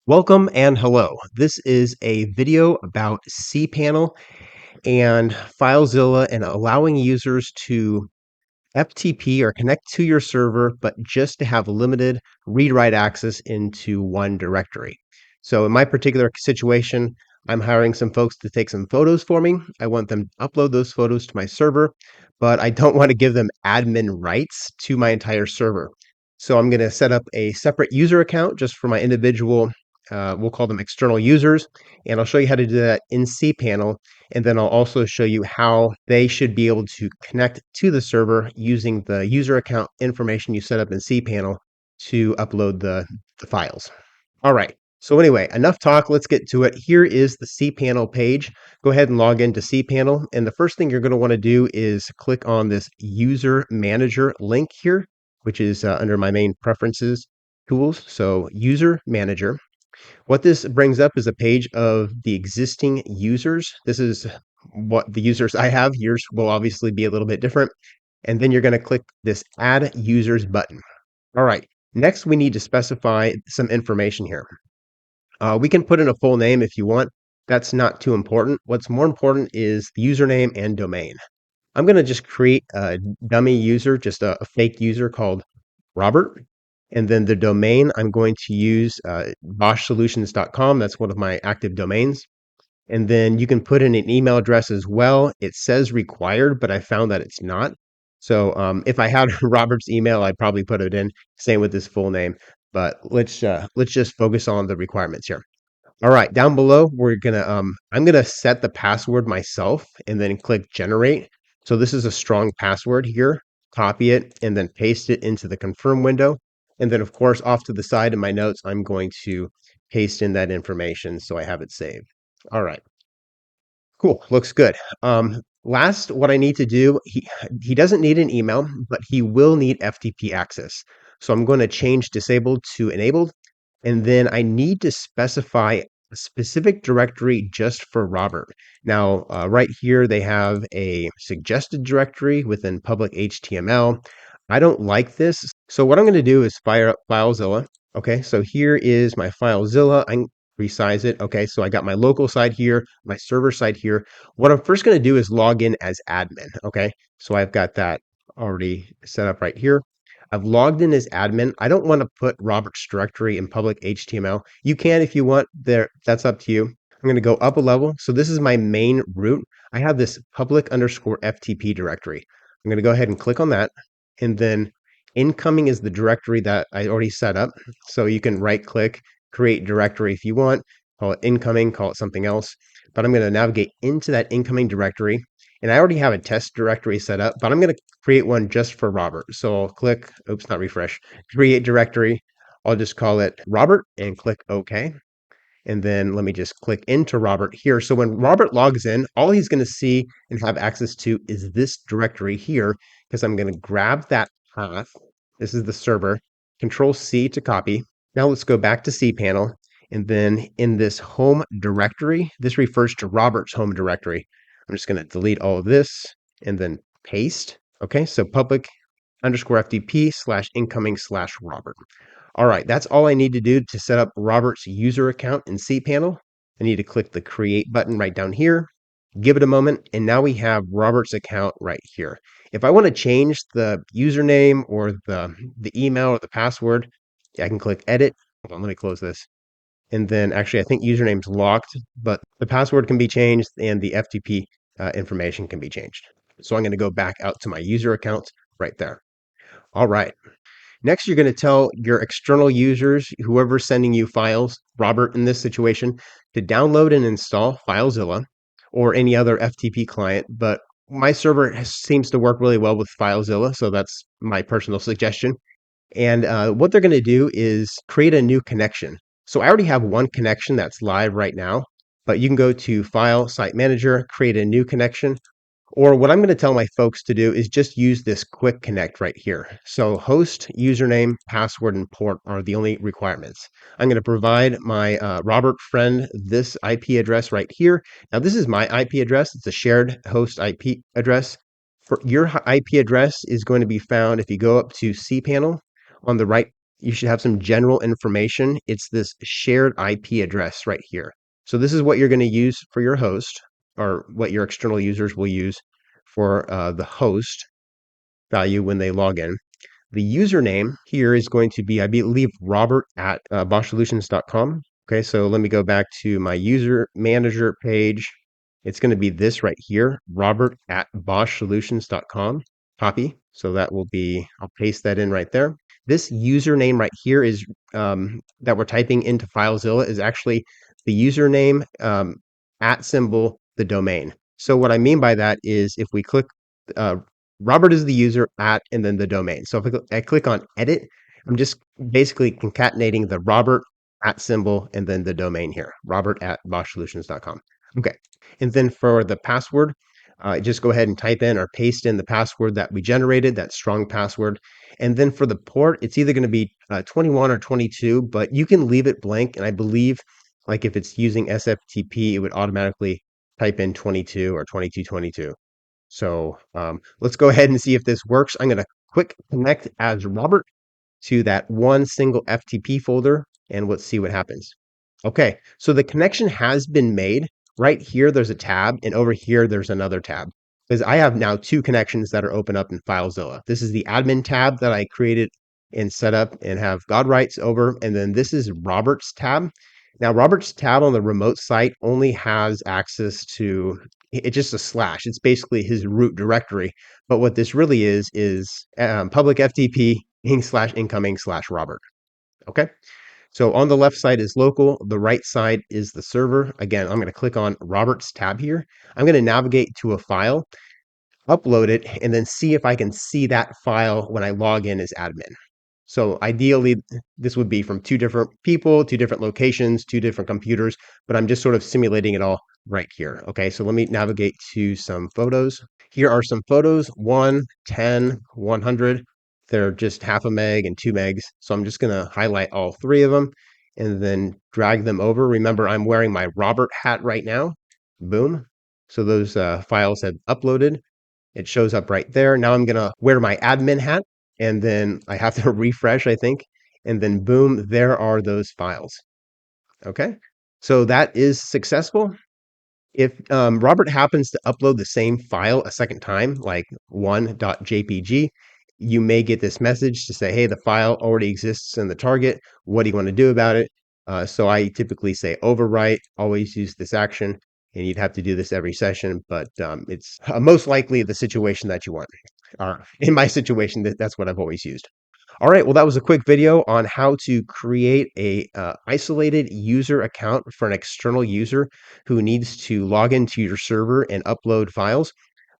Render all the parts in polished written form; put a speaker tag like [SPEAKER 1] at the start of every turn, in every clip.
[SPEAKER 1] Welcome and hello. This is a video about CPanel and FileZilla and allowing users to FTP or connect to your server, but just to have limited read-write access into one directory. So in my particular situation, I'm hiring some folks to take some photos for me. I want them to upload those photos to my server, but I don't want to give them admin rights to my entire server. So I'm going to set up a separate user account just for my individual, we'll call them external users, and I'll show you how to do that in cPanel. And then I'll also show you how they should be able to connect to the server using the user account information you set up in cPanel to upload the files. All right. So anyway, enough talk. Let's get to it. Here is the cPanel page. Go ahead and log into cPanel. And the first thing you're going to want to do is click on this user manager link here, which is under my main preferences tools. So user manager. What this brings up is a page of the existing users. This is what the users I have. Yours will obviously be a little bit different. And then you're going to click this Add Users button. All right. Next, we need to specify some information here. We can put in a full name if you want. That's not too important. What's more important is the username and domain. I'm going to just create a dummy user, just a fake user called Robert. And then the domain, I'm going to use boschsolutions.com. That's one of my active domains. And then you can put in an email address as well. It says required, but I found that it's not. So if I had Robert's email, I'd probably put it in. Same with his full name. But let's just focus on the requirements here. All right, down below, I'm gonna set the password myself and then click generate. So this is a strong password here. Copy it and then paste it into the confirm window. And then of course, off to the side in my notes, I'm going to paste in that information so I have it saved. All right, cool, looks good. Last, what I need to do, he doesn't need an email, but he will need FTP access. So I'm going to change disabled to enabled. And then I need to specify a specific directory just for Robert. Now, right here, they have a suggested directory within public HTML. I don't like this. So what I'm going to do is fire up FileZilla. Okay, so here is my FileZilla. I can resize it. Okay, so I got my local side here, my server side here. What I'm first going to do is log in as admin. Okay, so I've got that already set up right here. I've logged in as admin. I don't want to put Robert's directory in public HTML. You can if you want there. That's up to you. I'm going to go up a level. So this is my main root. I have this public_FTP directory. I'm going to go ahead and click on that. And then incoming is the directory that I already set up. So you can right click, create directory if you want, call it incoming, call it something else. But I'm going to navigate into that incoming directory. And I already have a test directory set up, but I'm going to create one just for Robert. So I'll click, oops, not refresh, create directory. I'll just call it Robert and click OK. And then let me just click into Robert here. So when Robert logs in, all he's going to see and have access to is this directory here, because I'm going to grab that path. This is the server, Control C to copy. Now let's go back to cPanel. And then in this home directory, this refers to Robert's home directory. I'm just going to delete all of this and then paste. Okay, so public_FTP/incoming/Robert. All right, that's all I need to do to set up Robert's user account in cPanel. I need to click the create button right down here, give it a moment, and now we have Robert's account right here. If I want to change the username or the email or the password, I can click edit. Hold on, let me close this. And then actually, I think username's locked, but the password can be changed and the FTP information can be changed. So I'm going to go back out to my user account right there. All right. Next, you're going to tell your external users, whoever's sending you files, Robert in this situation, to download and install FileZilla or any other FTP client. But my server seems to work really well with FileZilla, so that's my personal suggestion. And what they're going to do is create a new connection. So I already have one connection that's live right now, but you can go to File, Site Manager, create a new connection. Or what I'm going to tell my folks to do is just use this quick connect right here. So host, username, password, and port are the only requirements. I'm going to provide my Robert friend this IP address right here. Now this is my IP address. It's a shared host IP address. For your IP address is going to be found if you go up to cPanel on the right you should have some general information. It's this shared IP address right here. So this is what you're going to use for your host, or what your external users will use for the host value when they log in. The username here is going to be, I believe, Robert at boschsolutions.com. Okay, so let me go back to my user manager page. It's going to be this right here, Robert at boschsolutions.com. Copy. So that will be, I'll paste that in right there. This username right here is that we're typing into FileZilla is actually the username at symbol, the domain. So what I mean by that is if we click uh, Robert is the user at and then the domain. So if I click on edit, I'm just basically concatenating the Robert at symbol and then the domain here, Robert at boschsolutions.com. Okay. And then for the password, just go ahead and type in or paste in the password that we generated, that strong password. And then for the port, it's either going to be 21 or 22, but you can leave it blank. And I believe like if it's using SFTP, it would automatically type in 22 or 2222. So let's go ahead and see if this works. I'm going to quick connect as Robert to that one single FTP folder, and let's see what happens. Okay, so the connection has been made. Right here, there's a tab, and over here, there's another tab. Because I have now two connections that are open up in FileZilla. This is the admin tab that I created and set up and have God rights over, and then this is Robert's tab. Now, Robert's tab on the remote site only has access to, it's just a slash. It's basically his root directory. But what this really is public FTP / incoming / Robert. Okay. So on the left side is local. The right side is the server. Again, I'm going to click on Robert's tab here. I'm going to navigate to a file, upload it, and then see if I can see that file when I log in as admin. So ideally, this would be from two different people, two different locations, two different computers, but I'm just sort of simulating it all right here. Okay, so let me navigate to some photos. Here are some photos, 1, 10, 100. They're just half a meg and 2 megs. So I'm just going to highlight all three of them and then drag them over. Remember, I'm wearing my Robert hat right now. Boom. So those files have uploaded. It shows up right there. Now I'm going to wear my admin hat and then I have to refresh, I think. And then boom, there are those files. Okay. So that is successful. If Robert happens to upload the same file a second time, like 1.jpg, you may get this message to say, hey, the file already exists in the target. What do you want to do about it? So I typically say overwrite, always use this action, and you'd have to do this every session, but it's most likely the situation that you want. In my situation, that's what I've always used. All right, well, that was a quick video on how to create a isolated user account for an external user who needs to log into your server and upload files,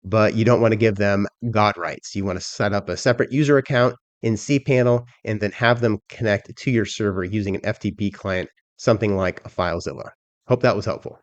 [SPEAKER 1] but you don't want to give them God rights. You want to set up a separate user account in CPanel and then have them connect to your server using an FTP client, something like a FileZilla. Hope that was helpful.